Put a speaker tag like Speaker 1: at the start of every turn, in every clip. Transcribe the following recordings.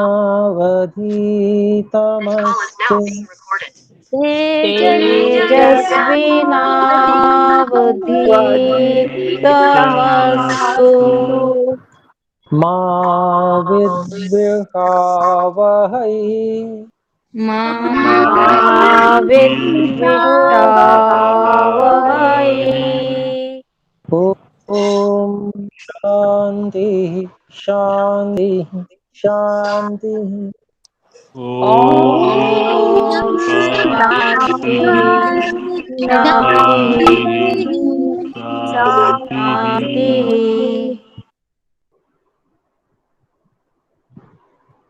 Speaker 1: अवधीतमस्तु
Speaker 2: तेजस्विनावधीतमस्तु
Speaker 1: मा विद्विषावहै
Speaker 2: मा विद्विषावहै।
Speaker 1: ॐ शान्ति शान्ति शान्ति।
Speaker 2: ओम शांति शांति शांति।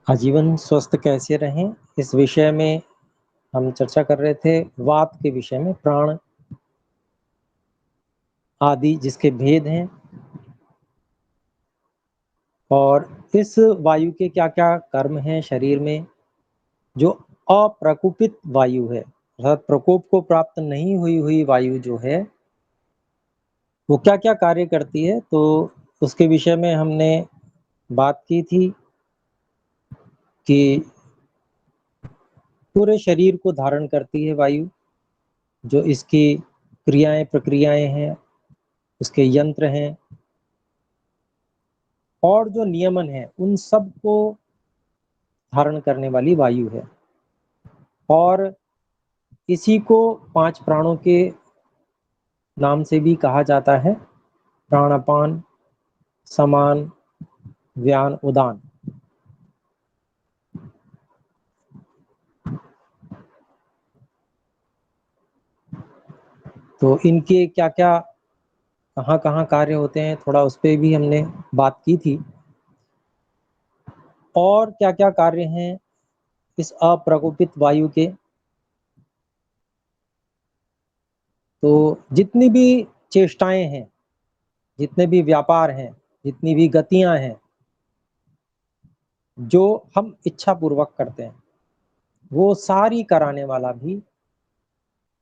Speaker 1: आजीवन स्वस्थ कैसे रहें, इस विषय में हम चर्चा कर रहे थे। वात के विषय में, प्राण आदि जिसके भेद हैं और इस वायु के क्या क्या कर्म हैं शरीर में। जो अप्रकोपित वायु है, अर्थात प्रकोप को प्राप्त नहीं हुई वायु जो है, वो क्या क्या कार्य करती है, तो उसके विषय में हमने बात की थी कि पूरे शरीर को धारण करती है वायु। जो इसकी क्रियाएं प्रक्रियाएं हैं, उसके यंत्र हैं और जो नियमन है, उन सब को धारण करने वाली वायु है। और इसी को 5 प्राणों के नाम से भी कहा जाता है, प्राणापान समान व्यान उदान। तो इनके क्या क्या कहाँ कहाँ कार्य होते हैं, थोड़ा उस पर भी हमने बात की थी। और क्या क्या कार्य हैं इस अप्रकोपित वायु के, तो जितनी भी चेष्टाएं हैं, जितने भी व्यापार हैं, जितनी भी गतियां हैं जो हम इच्छा पूर्वक करते हैं, वो सारी कराने वाला भी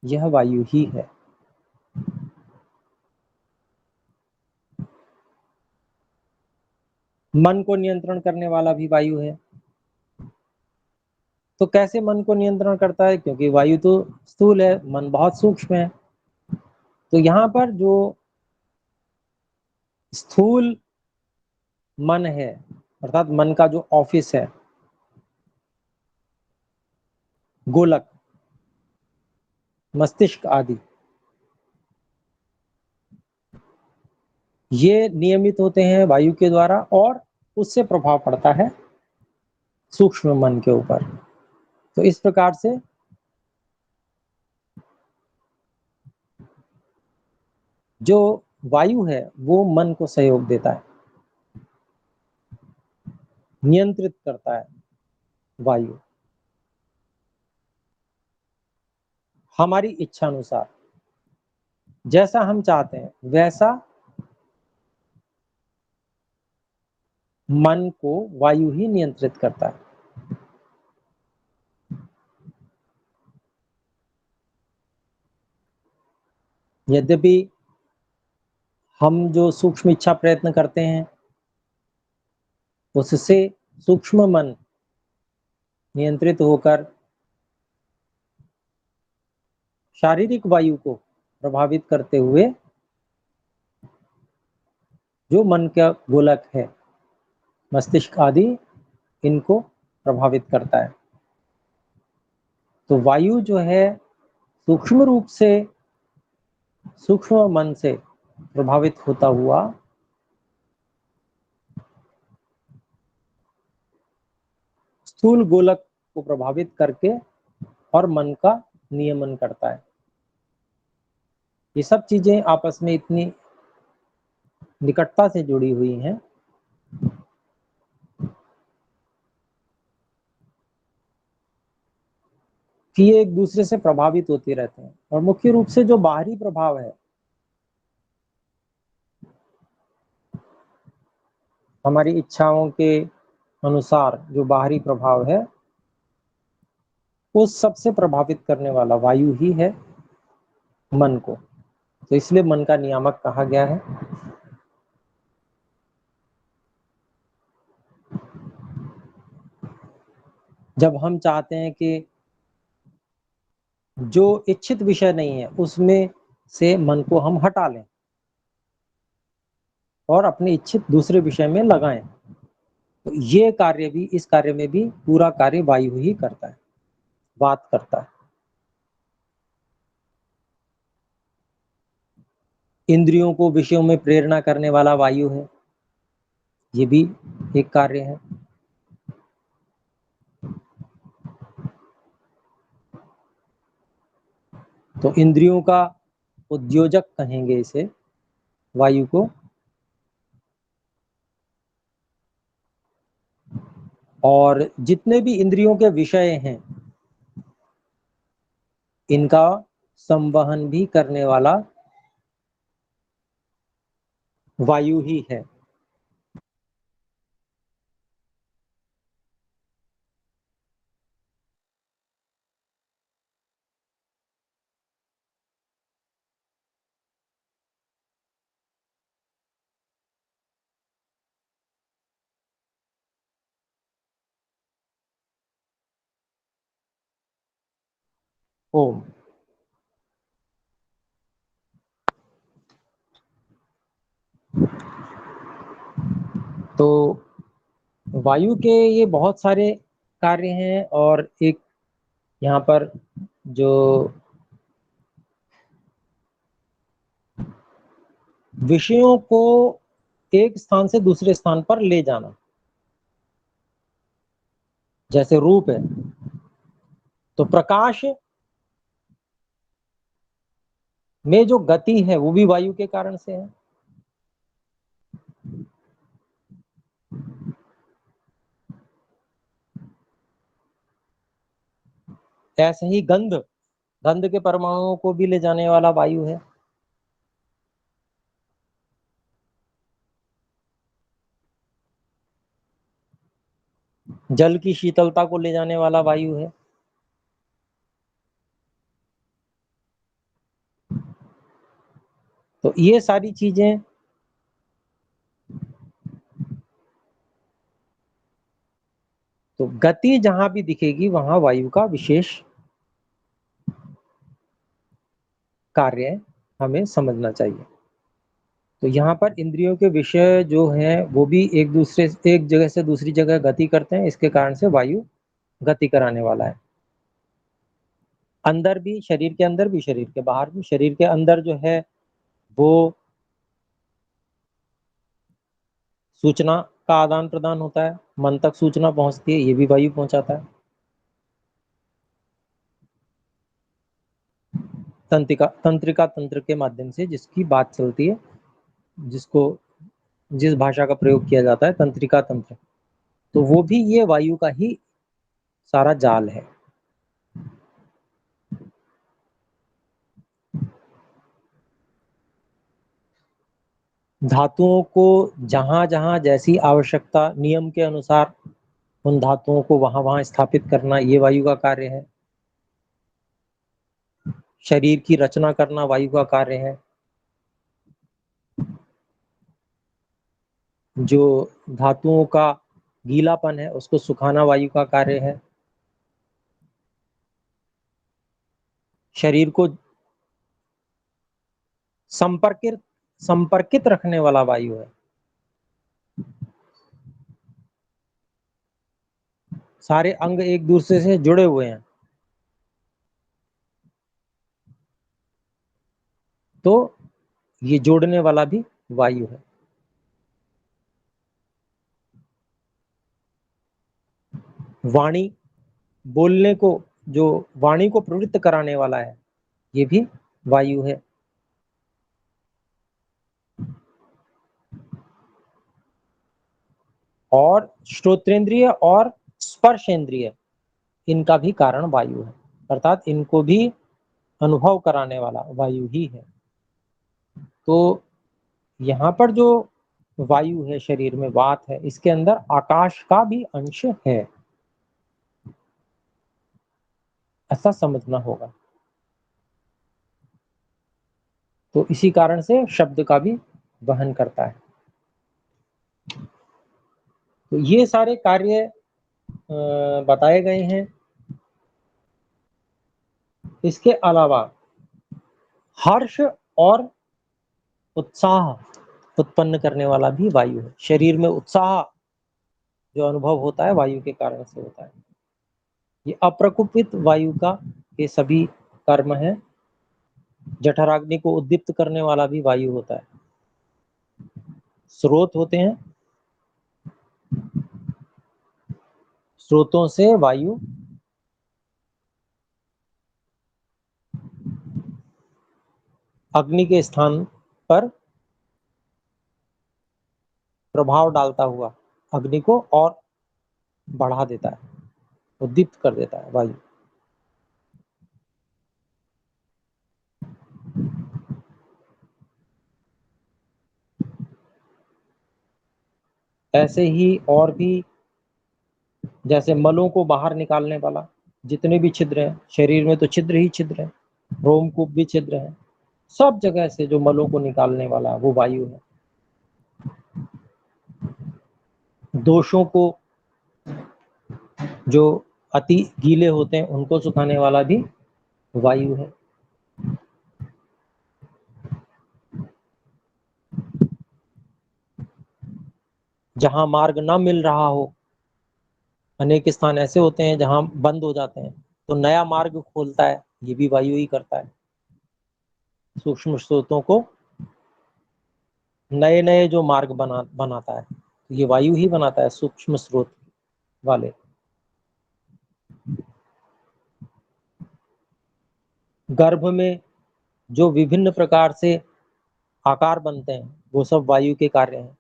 Speaker 1: यह वायु ही है। मन को नियंत्रण करने वाला भी वायु है। तो कैसे मन को नियंत्रण करता है, क्योंकि वायु तो स्थूल है, मन बहुत सूक्ष्म है। तो यहाँ पर जो स्थूल मन है, अर्थात मन का जो ऑफिस है, गोलक मस्तिष्क आदि, ये नियमित होते हैं वायु के द्वारा और उससे प्रभाव पड़ता है सूक्ष्म मन के ऊपर। तो इस प्रकार से जो वायु है वो मन को सहयोग देता है, नियंत्रित करता है। वायु हमारी इच्छा अनुसार जैसा हम चाहते हैं वैसा मन को वायु ही नियंत्रित करता है। यद्यपि हम जो सूक्ष्म इच्छा प्रयत्न करते हैं, उससे सूक्ष्म मन नियंत्रित होकर शारीरिक वायु को प्रभावित करते हुए जो मन का गोलक है, मस्तिष्क आदि, इनको प्रभावित करता है। तो वायु जो है सूक्ष्म रूप से सूक्ष्म मन से प्रभावित होता हुआ स्थूल गोलक को प्रभावित करके और मन का नियमन करता है। ये सब चीजें आपस में इतनी निकटता से जुड़ी हुई हैं कि ये एक दूसरे से प्रभावित होते रहते हैं। और मुख्य रूप से जो बाहरी प्रभाव है, हमारी इच्छाओं के अनुसार जो बाहरी प्रभाव है, उस सबसे प्रभावित करने वाला वायु ही है मन को। तो इसलिए मन का नियामक कहा गया है। जब हम चाहते हैं कि जो इच्छित विषय नहीं है उसमें से मन को हम हटा लें और अपने इच्छित दूसरे विषय में लगाएं, तो ये कार्य भी, इस कार्य में भी पूरा कार्य वायु ही करता है, बात करता है। इंद्रियों को विषयों में प्रेरणा करने वाला वायु है, ये भी एक कार्य है। तो इंद्रियों का उद्योजक कहेंगे इसे, वायु को। और जितने भी इंद्रियों के विषय हैं, इनका संवहन भी करने वाला वायु ही है। ओम। तो वायु के ये बहुत सारे कार्य हैं, और एक यहाँ पर जो विषयों को एक स्थान से दूसरे स्थान पर ले जाना, जैसे रूप है, तो प्रकाश में जो गति है वो भी वायु के कारण से है। ऐसे ही गंध, गंध के परमाणुओं को भी ले जाने वाला वायु है। जल की शीतलता को ले जाने वाला वायु है। तो ये सारी चीजें तो गति जहां भी दिखेगी वहां वायु का विशेष कार्य हमें समझना चाहिए। तो यहाँ पर इंद्रियों के विषय जो हैं वो भी एक जगह से दूसरी जगह गति करते हैं, इसके कारण से वायु गति कराने वाला है। अंदर भी, शरीर के अंदर भी, शरीर के बाहर भी। शरीर के अंदर जो है वो सूचना का आदान प्रदान होता है, मन तक सूचना पहुंचती है, ये भी वायु पहुंचाता है। तंत्रिका तंत्र के माध्यम से जिसकी बात चलती है, जिसको जिस भाषा का प्रयोग किया जाता है, तंत्रिका तंत्र, तो वो भी ये वायु का ही सारा जाल है। धातुओं को जहां जहां जैसी आवश्यकता, नियम के अनुसार उन धातुओं को वहां वहां स्थापित करना, ये वायु का कार्य है। शरीर की रचना करना वायु का कार्य है। जो धातुओं का गीलापन है उसको सुखाना वायु का कार्य है। शरीर को संपर्कित संपर्कित रखने वाला वायु है। सारे अंग एक दूसरे से जुड़े हुए हैं, तो ये जोड़ने वाला भी वायु है। वाणी, बोलने को, जो वाणी को प्रवृत्त कराने वाला है, ये भी वायु है। और श्रोत्रेंद्रिय और स्पर्शेंद्रिय, इनका भी कारण वायु है, अर्थात इनको भी अनुभव कराने वाला वायु ही है। तो यहाँ पर जो वायु है शरीर में, वात है, इसके अंदर आकाश का भी अंश है, ऐसा समझना होगा। तो इसी कारण से शब्द का भी वहन करता है। तो ये सारे कार्य बताए गए हैं। इसके अलावा हर्ष और उत्साह उत्पन्न करने वाला भी वायु है। शरीर में उत्साह जो अनुभव होता है वायु के कारण से होता है। ये अप्रकुपित वायु का ये सभी कर्म है। जठराग्नि को उद्दीप्त करने वाला भी वायु होता है। स्रोत होते हैं, स्रोतों से वायु अग्नि के स्थान पर प्रभाव डालता हुआ अग्नि को और बढ़ा देता है, उद्दीप्त कर देता है वायु। ऐसे ही और भी, जैसे मलों को बाहर निकालने वाला जितने भी छिद्र हैं, शरीर में तो छिद्र ही छिद्र है, रोमकूप भी छिद्र है, सब जगह से जो मलों को निकालने वाला वो वायु है। दोषों को, जो अति गीले होते हैं उनको सुखाने वाला भी वायु है। जहां मार्ग न मिल रहा हो, अनेक स्थान ऐसे होते हैं जहां बंद हो जाते हैं, तो नया मार्ग खोलता है, ये भी वायु ही करता है। सूक्ष्म स्रोतों को नए नए जो मार्ग बनाता है, ये वायु ही बनाता है, सूक्ष्म स्रोत वाले। गर्भ में जो विभिन्न प्रकार से आकार बनते हैं वो सब वायु के कार्य हैं।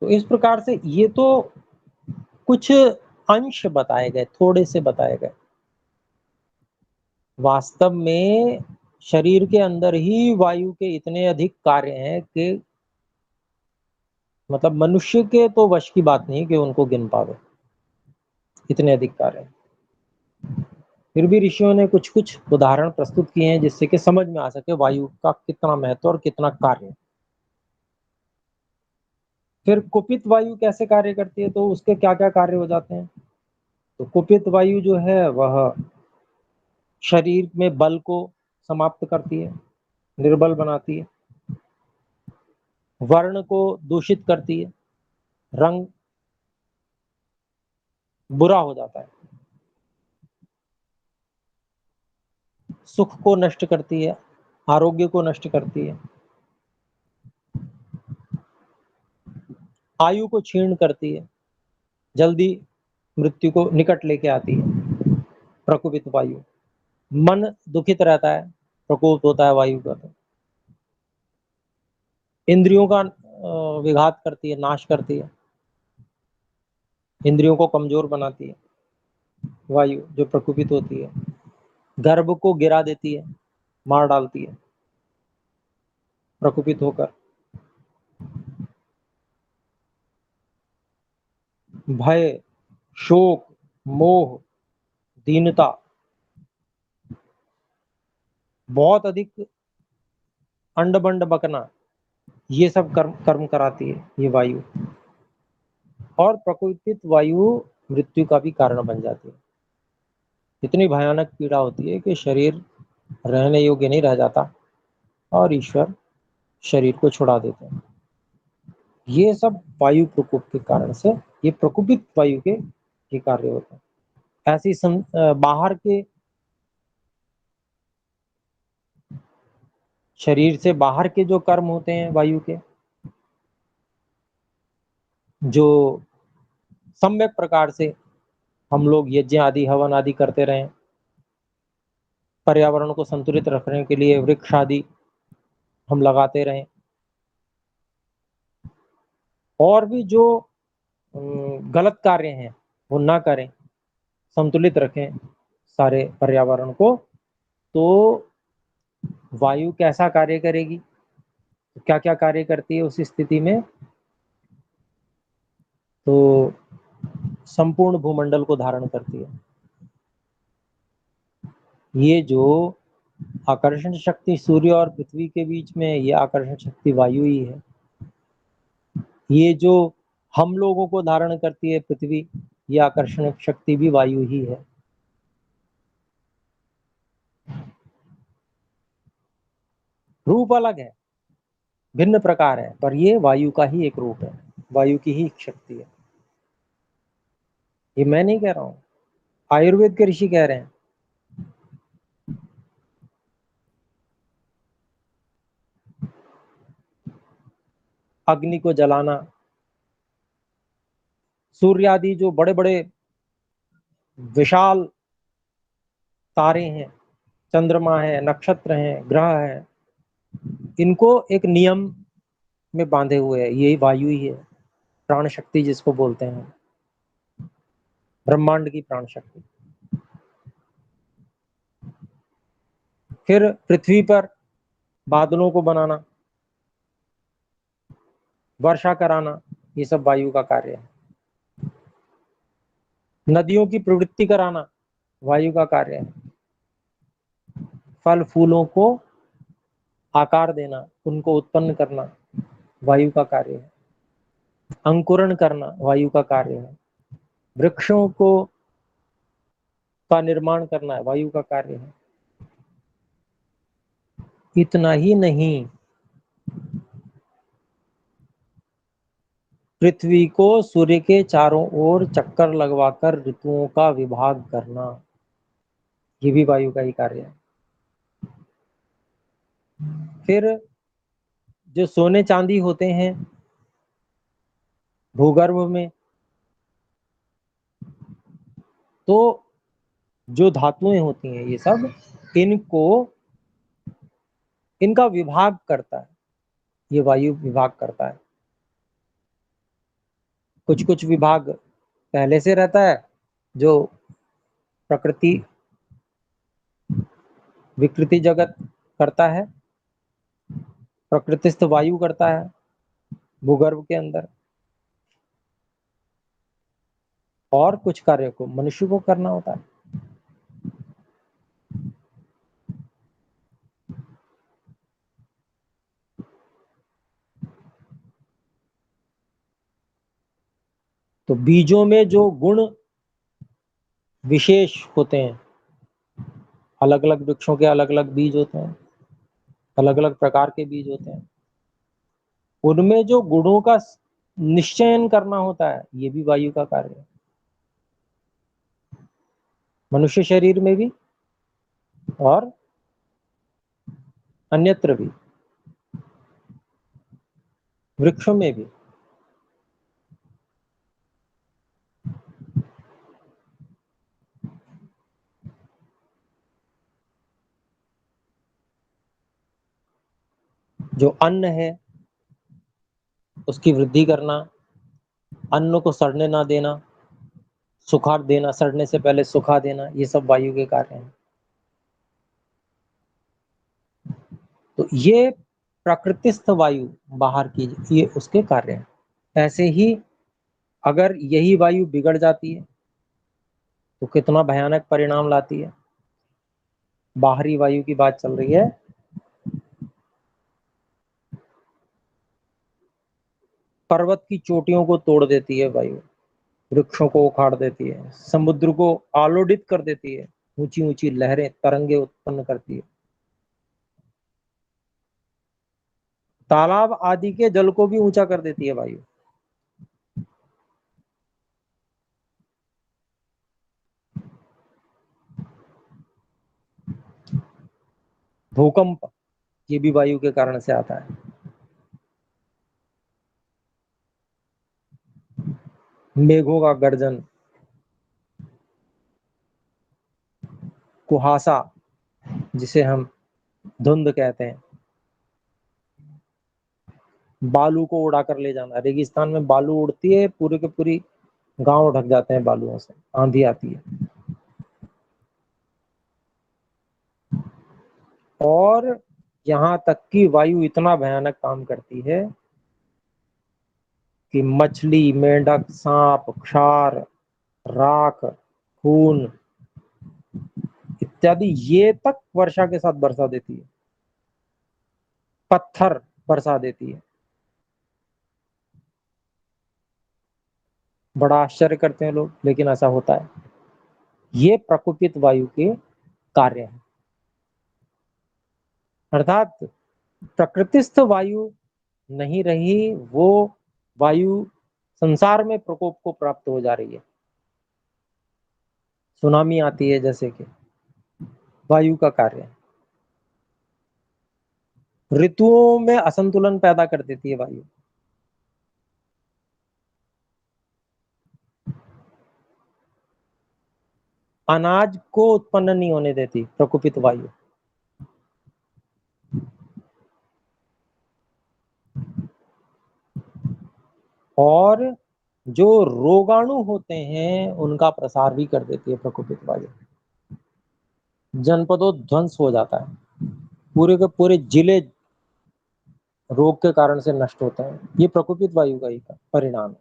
Speaker 1: तो इस प्रकार से ये तो कुछ अंश बताए गए, थोड़े से बताए गए। वास्तव में शरीर के अंदर ही वायु के इतने अधिक कार्य हैं कि मतलब मनुष्य के तो वश की बात नहीं कि उनको गिन पावे, इतने अधिक कार्य हैं। फिर भी ऋषियों ने कुछ कुछ उदाहरण प्रस्तुत किए हैं जिससे कि समझ में आ सके वायु का कितना महत्व और कितना कार्य है। फिर कुपित वायु कैसे कार्य करती है, तो उसके क्या क्या कार्य हो जाते हैं। तो कुपित वायु जो है वह शरीर में बल को समाप्त करती है, निर्बल बनाती है, वर्ण को दूषित करती है, रंग बुरा हो जाता है, सुख को नष्ट करती है, आरोग्य को नष्ट करती है, आयु को क्षीण करती है, जल्दी मृत्यु को निकट लेके आती है प्रकोपित वायु। मन दुखित रहता है, प्रकोप होता है वायु का। तो इंद्रियों का विघात करती है, नाश करती है, इंद्रियों को कमजोर बनाती है वायु जो प्रकोपित होती है। गर्भ को गिरा देती है, मार डालती है प्रकोपित होकर। भय, शोक, मोह, दीनता, बहुत अधिक अंड बंड बकना, ये सब कर्म कर्म कराती है ये वायु। और प्रकोपित वायु मृत्यु का भी कारण बन जाती है। इतनी भयानक पीड़ा होती है कि शरीर रहने योग्य नहीं रह जाता और ईश्वर शरीर को छुड़ा देते हैं। ये सब वायु प्रकोप के कारण से, ये प्रकोपित वायु के ये कार्य होते हैं। ऐसी बाहर के, शरीर से बाहर के जो कर्म होते हैं वायु के, जो सम्यक प्रकार से हम लोग यज्ञ आदि हवन आदि करते रहें, पर्यावरण को संतुलित रखने के लिए वृक्ष आदि हम लगाते रहें, और भी जो गलत कार्य हैं वो ना करें, संतुलित रखें सारे पर्यावरण को, तो वायु कैसा कार्य करेगी, क्या क्या कार्य करती है उस स्थिति में। तो संपूर्ण भूमंडल को धारण करती है। ये जो आकर्षण शक्ति सूर्य और पृथ्वी के बीच में, ये आकर्षण शक्ति वायु ही है। ये जो हम लोगों को धारण करती है पृथ्वी, ये आकर्षण शक्ति भी वायु ही है। रूप अलग है, भिन्न प्रकार है, पर ये वायु का ही एक रूप है, वायु की ही एक शक्ति है। ये मैं नहीं कह रहा हूं, आयुर्वेद के ऋषि कह रहे हैं। अग्नि को जलाना, सूर्य आदि जो बड़े बड़े विशाल तारे हैं, चंद्रमा है, नक्षत्र हैं, ग्रह हैं, इनको एक नियम में बांधे हुए है, यही वायु ही है, प्राण शक्ति जिसको बोलते हैं, ब्रह्मांड की प्राण शक्ति। फिर पृथ्वी पर बादलों को बनाना, वर्षा कराना, ये सब वायु का कार्य है। नदियों की प्रवृत्ति कराना वायु का कार्य है। फल फूलों को आकार देना, उनको उत्पन्न करना वायु का कार्य है। अंकुरण करना वायु का कार्य है। वृक्षों को का निर्माण करना है, वायु का कार्य है। इतना ही नहीं, पृथ्वी को सूर्य के चारों ओर चक्कर लगवाकर ऋतुओं का विभाग करना, ये भी वायु का ही कार्य है। फिर जो सोने चांदी होते हैं भूगर्भ में, तो जो धातुएं होती हैं ये सब, इनको इनका विभाग करता है, ये वायु विभाग करता है। कुछ कुछ विभाग पहले से रहता है, जो प्रकृति विकृति जगत करता है, प्रकृतिस्थ वायु करता है भूगर्भ के अंदर, और कुछ कार्य को मनुष्य को करना होता है। तो बीजों में जो गुण विशेष होते हैं, अलग अलग वृक्षों के अलग अलग बीज होते हैं, अलग अलग प्रकार के बीज होते हैं, उनमें जो गुणों का निश्चयन करना होता है, ये भी वायु का कार्य है। मनुष्य शरीर में भी और अन्यत्र भी, वृक्षों में भी। जो अन्न है उसकी वृद्धि करना, अन्न को सड़ने ना देना, सुखा देना, सड़ने से पहले सुखा देना, ये सब वायु के कार्य हैं। तो ये प्रकृतिस्थ वायु बाहर की, ये उसके कार्य हैं। ऐसे ही अगर यही वायु बिगड़ जाती है तो कितना भयानक परिणाम लाती है। बाहरी वायु की बात चल रही है। पर्वत की चोटियों को तोड़ देती है वायु, वृक्षों को उखाड़ देती है, समुद्र को आलोडित कर देती है, ऊंची ऊंची लहरें तरंगे उत्पन्न करती है, तालाब आदि के जल को भी ऊंचा कर देती है वायु। भूकंप, ये भी वायु के कारण से आता है। मेघों का गर्जन, कुहासा जिसे हम धुंध कहते हैं, बालू को उड़ा कर ले जाना। रेगिस्तान में बालू उड़ती है, पूरे के पूरी गांव ढक जाते हैं बालुओं से, आंधी आती है। और यहाँ तक कि वायु इतना भयानक काम करती है कि मछली, मेंढक, सांप, क्षार, राख, खून इत्यादि ये तक वर्षा के साथ बरसा देती है, पत्थर बरसा देती है। बड़ा आश्चर्य करते हैं लोग, लेकिन ऐसा होता है। ये प्रकोपित वायु के कार्य है। अर्थात प्रकृतिस्थ वायु नहीं रही, वो वायु संसार में प्रकोप को प्राप्त हो जा रही है। सुनामी आती है जैसे कि, वायु का कार्य है। ऋतुओं में असंतुलन पैदा कर देती है वायु। अनाज को उत्पन्न नहीं होने देती प्रकोपित वायु। और जो रोगाणु होते हैं उनका प्रसार भी कर देती है प्रकोपित वायु। जनपदों ध्वंस हो जाता है, पूरे के पूरे जिले रोग के कारण से नष्ट होते हैं। ये प्रकोपित वायु का ही परिणाम है।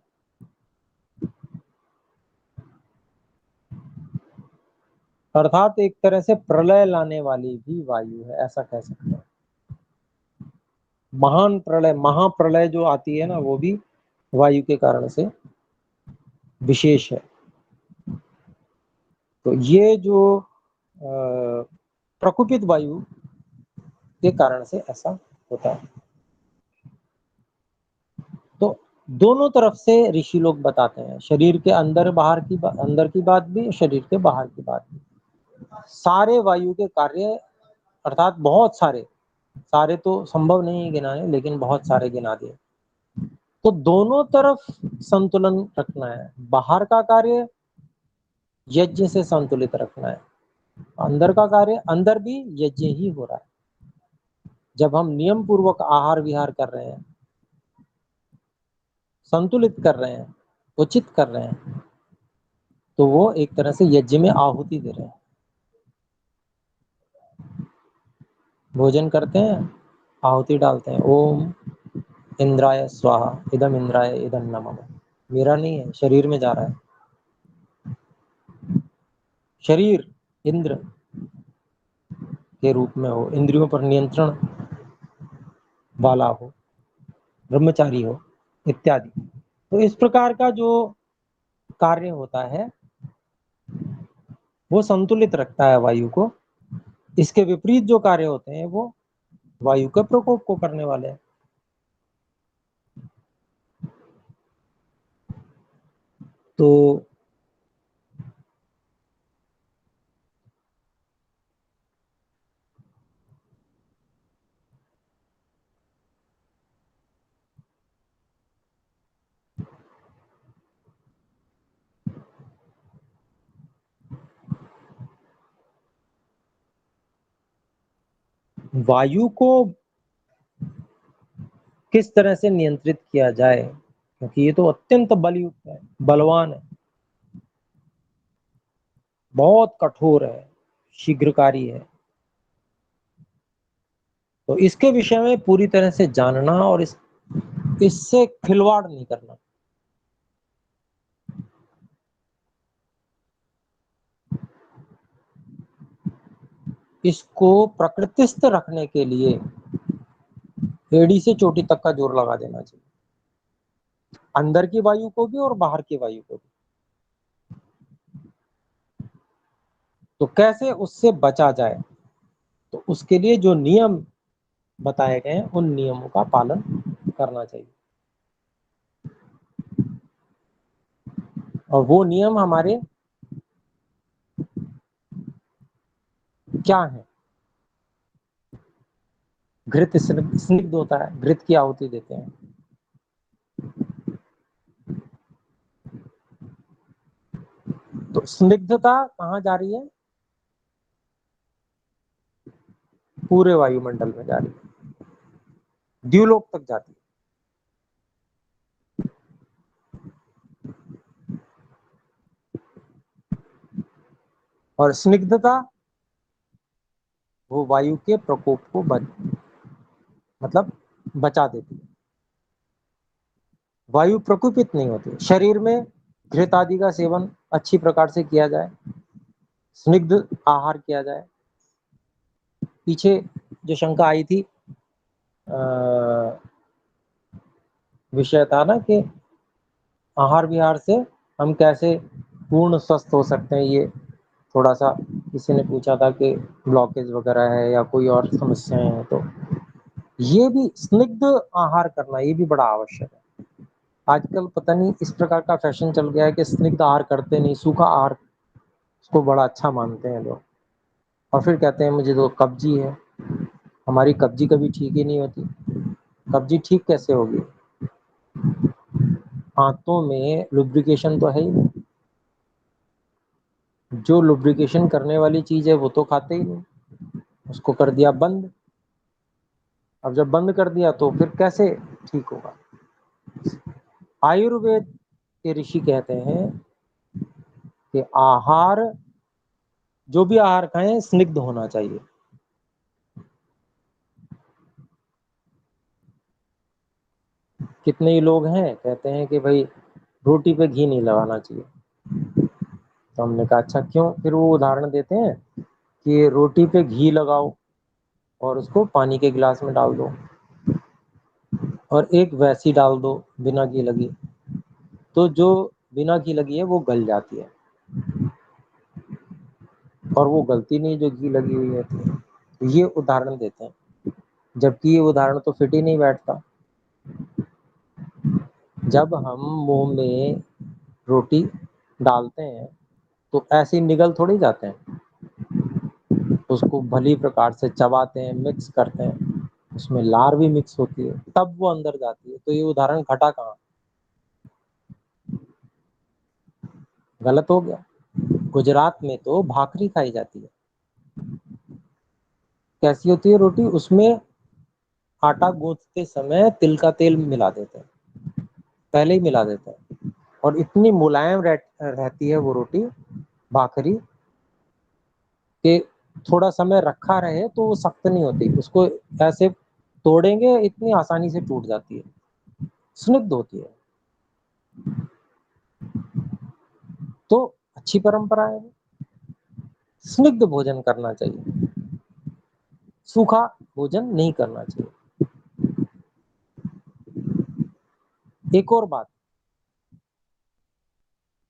Speaker 1: अर्थात एक तरह से प्रलय लाने वाली भी वायु है, ऐसा कह सकते हैं। महान प्रलय, महाप्रलय जो आती है ना, वो भी वायु के कारण से विशेष है। तो ये जो प्रकोपित वायु के कारण से ऐसा होता है। तो दोनों तरफ से ऋषि लोग बताते हैं, शरीर के अंदर अंदर की बात भी, शरीर के बाहर की बात भी। सारे वायु के कार्य, अर्थात बहुत सारे, सारे तो संभव नहीं है गिनाने, लेकिन बहुत सारे गिना दिए। तो दोनों तरफ संतुलन रखना है। बाहर का कार्य यज्ञ से संतुलित रखना है, अंदर का कार्य अंदर भी यज्ञ ही हो रहा है। जब हम नियम पूर्वक आहार विहार कर रहे हैं, संतुलित कर रहे हैं, उचित कर रहे हैं, तो वो एक तरह से यज्ञ में आहुति दे रहे हैं। भोजन करते हैं, आहुति डालते हैं, ओम इंद्राय स्वाहा, इदम इंद्राय इदम नमः। मेरा नहीं है, शरीर में जा रहा है। शरीर इंद्र के रूप में हो, इंद्रियों पर नियंत्रण वाला हो, ब्रह्मचारी हो, इत्यादि। तो इस प्रकार का जो कार्य होता है वो संतुलित रखता है वायु को। इसके विपरीत जो कार्य होते हैं वो वायु के प्रकोप को करने वाले हैं। तो वायु को किस तरह से नियंत्रित किया जाए, क्योंकि ये तो अत्यंत बलयुक्त है, बलवान है, बहुत कठोर है, शीघ्रकारी है। तो इसके विषय में पूरी तरह से जानना और इससे खिलवाड़ नहीं करना। इसको प्रकृतिस्थ रखने के लिए एड़ी से चोटी तक का जोर लगा देना चाहिए, अंदर की वायु को भी और बाहर की वायु को भी। तो कैसे उससे बचा जाए, तो उसके लिए जो नियम बताए गए हैं उन नियमों का पालन करना चाहिए। और वो नियम हमारे क्या है? घृत स्निग्ध होता है, घृत की आहुति देते हैं। तो स्निग्धता कहाँ जा रही है? पूरे वायुमंडल में जा रही है, द्युलोक तक जाती है। और स्निग्धता वो वायु के प्रकोप को मतलब बचा देती है। वायु प्रकोपित नहीं होती। शरीर में घृत आदि का सेवन अच्छी प्रकार से किया जाए, स्निग्ध आहार किया जाए। पीछे जो शंका आई थी, विषय था ना कि आहार विहार से हम कैसे पूर्ण स्वस्थ हो सकते हैं, ये थोड़ा सा किसी ने पूछा था कि ब्लॉकेज वगैरह है या कोई और समस्याएं हैं, तो ये भी स्निग्ध आहार करना ये भी बड़ा आवश्यक है। आजकल पता नहीं इस प्रकार का फैशन चल गया है कि स्निग्ध आहार करते नहीं, सूखा आहार उसको बड़ा अच्छा मानते हैं लोग, और फिर कहते हैं मुझे तो कब्जी है। हमारी कब्जी कभी ठीक ही नहीं होती। कब्जी ठीक कैसे होगी? हाथों में लुब्रिकेशन तो है ही नहीं, जो लुब्रिकेशन करने वाली चीज है वो तो खाते ही नहीं, उसको कर दिया बंद। अब जब बंद कर दिया तो फिर कैसे ठीक होगा? आयुर्वेद के ऋषि कहते हैं कि आहार, जो भी आहार खाएं स्निग्ध होना चाहिए। कितने ही लोग हैं कहते हैं कि भाई रोटी पे घी नहीं लगाना चाहिए, तो हमने कहा अच्छा क्यों? फिर वो उदाहरण देते हैं कि रोटी पे घी लगाओ और उसको पानी के गिलास में डाल दो और एक वैसी डाल दो बिना घी लगी, तो जो बिना घी लगी है वो गल जाती है और वो गलती नहीं जो घी लगी हुई है। तो ये उदाहरण देते हैं, जबकि ये उदाहरण तो फिट ही नहीं बैठता। जब हम मुंह में रोटी डालते हैं तो ऐसे ही निगल थोड़ी जाते हैं, उसको भली प्रकार से चबाते हैं, मिक्स करते हैं, उसमें लार भी मिक्स होती है तब वो अंदर जाती है। तो ये उदाहरण घटा कहाँ? गलत हो गया। गुजरात में तो भाकरी खाई जाती है। कैसी होती है रोटी? उसमें आटा गूंथते समय तिल का तेल मिला देते हैं, पहले ही मिला देते हैं, और इतनी मुलायम रहती है वो रोटी, भाकरी, कि थोड़ा समय रखा रहे तो वो सख्त नहीं होती, उसको ऐसे तोड़ेंगे इतनी आसानी से टूट जाती है, स्निग्ध होती है। तो अच्छी परंपरा है, स्निग्ध भोजन करना चाहिए, सूखा भोजन नहीं करना चाहिए। एक और बात,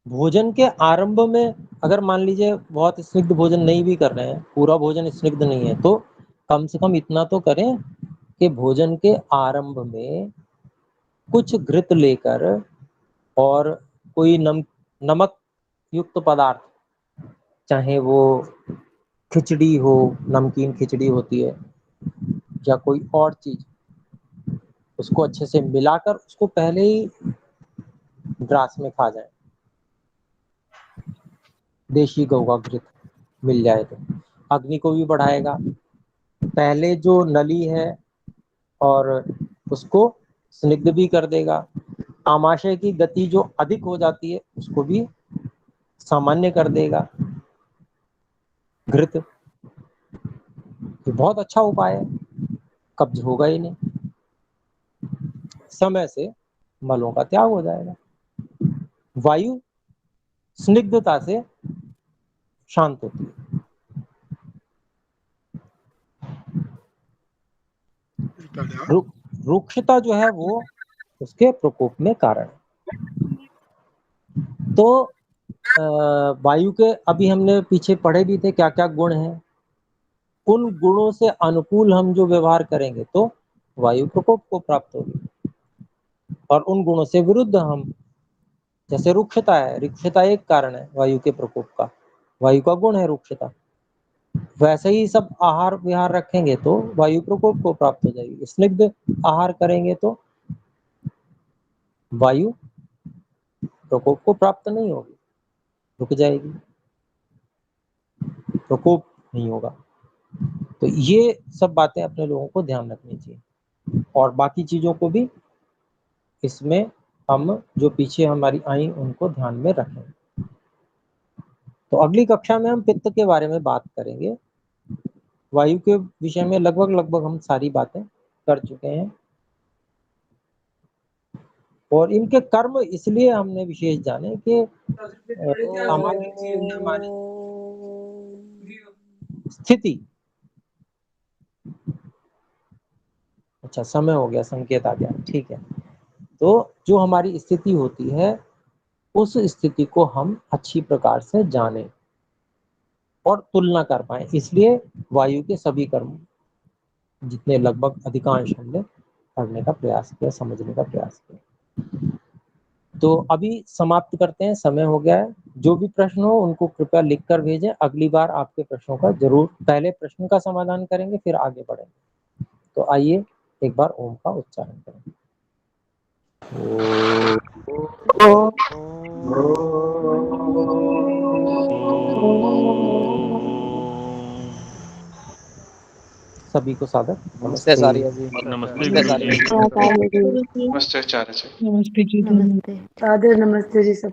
Speaker 1: भोजन के आरंभ में अगर मान लीजिए बहुत स्निग्ध भोजन नहीं भी कर रहे हैं, पूरा भोजन स्निग्ध नहीं है, तो कम से कम इतना तो करें कि भोजन के आरंभ में कुछ घृत लेकर और कोई नमक युक्त पदार्थ, चाहे वो खिचड़ी हो, नमकीन खिचड़ी होती है, या कोई और चीज, उसको अच्छे से मिलाकर उसको पहले ही ग्रास में खा जाए। देशी गौ का घृत मिल जाए तो अग्नि को भी बढ़ाएगा, पहले जो नली है और उसको स्निग्ध भी कर देगा, आमाशय की गति जो अधिक हो जाती है उसको भी सामान्य कर देगा घृत। ये बहुत अच्छा उपाय है, कब्ज होगा ही नहीं, समय से मलों का त्याग हो जाएगा, वायु स्निग्धता से शांत होती है। रुक्षता जो है वो उसके प्रकोप में कारण है। तो वायु के अभी हमने पीछे पढ़े भी थे क्या क्या गुण हैं, उन गुणों से अनुकूल हम जो व्यवहार करेंगे तो वायु प्रकोप को प्राप्त होगी, और उन गुणों से विरुद्ध हम, जैसे रुक्षता है, रुक्षता एक कारण है वायु के प्रकोप का, वायु का गुण है रुक्षता, वैसे ही सब आहार विहार रखेंगे तो वायु प्रकोप को प्राप्त हो जाएगी। स्निग्ध आहार करेंगे तो वायु प्रकोप को प्राप्त नहीं होगी, रुक जाएगी, प्रकोप नहीं होगा। तो ये सब बातें अपने लोगों को ध्यान रखनी चाहिए, और बाकी चीजों को भी इसमें हम जो पीछे हमारी आई उनको ध्यान में रखें। तो अगली कक्षा में हम पित्त के बारे में बात करेंगे। वायु के विषय में लगभग लगभग हम सारी बातें कर चुके हैं, और इनके कर्म इसलिए हमने विशेष जाने कि सामान्य जीवन में हमारी स्थिति, अच्छा समय हो गया, संकेत आ गया, ठीक है। तो जो हमारी स्थिति होती है उस स्थिति को हम अच्छी प्रकार से जाने और तुलना कर पाए। इसलिए वायु के सभी कर्म जितने लगभग अधिकांश हमने पढ़ने का प्रयास किया, समझने का प्रयास किया। तो अभी समाप्त करते हैं, समय हो गया है। जो भी प्रश्न हो उनको कृपया लिख कर भेजें। अगली बार आपके प्रश्नों का जरूर पहले प्रश्न का समाधान करेंगे, फिर आगे बढ़ेंगे। तो आइए एक बार ओम का उच्चारण करें। सभी को सादर
Speaker 3: नमस्ते आचार्य जी।
Speaker 2: नमस्ते
Speaker 3: नमस्ते
Speaker 2: गुरुजी।
Speaker 3: आचार्य जी।
Speaker 4: नमस्ते आचार्य जी।
Speaker 5: नमस्ते जी।
Speaker 2: नमस्ते।
Speaker 5: सादर नमस्ते जी सब।